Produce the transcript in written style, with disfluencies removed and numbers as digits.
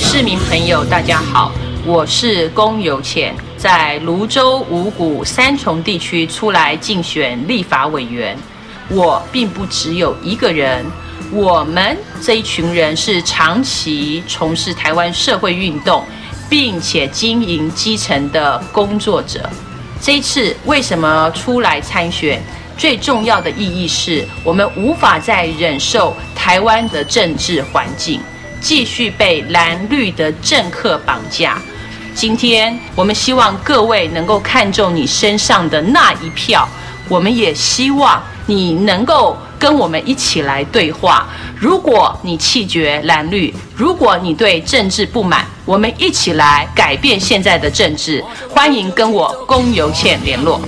市民朋友，大家好，我是龚有倩，在泸州、五股三重地区出来竞选立法委员。我并不只有一个人，我们这一群人是长期从事台湾社会运动，并且经营基层的工作者。这一次为什么出来参选？最重要的意义是我们无法再忍受台湾的政治环境继续被蓝绿的政客绑架。今天我们希望各位能够看重你身上的那一票，我们也希望你能够跟我们一起来对话。如果你弃绝蓝绿，如果你对政治不满，我们一起来改变现在的政治。欢迎跟我龚有倩联络。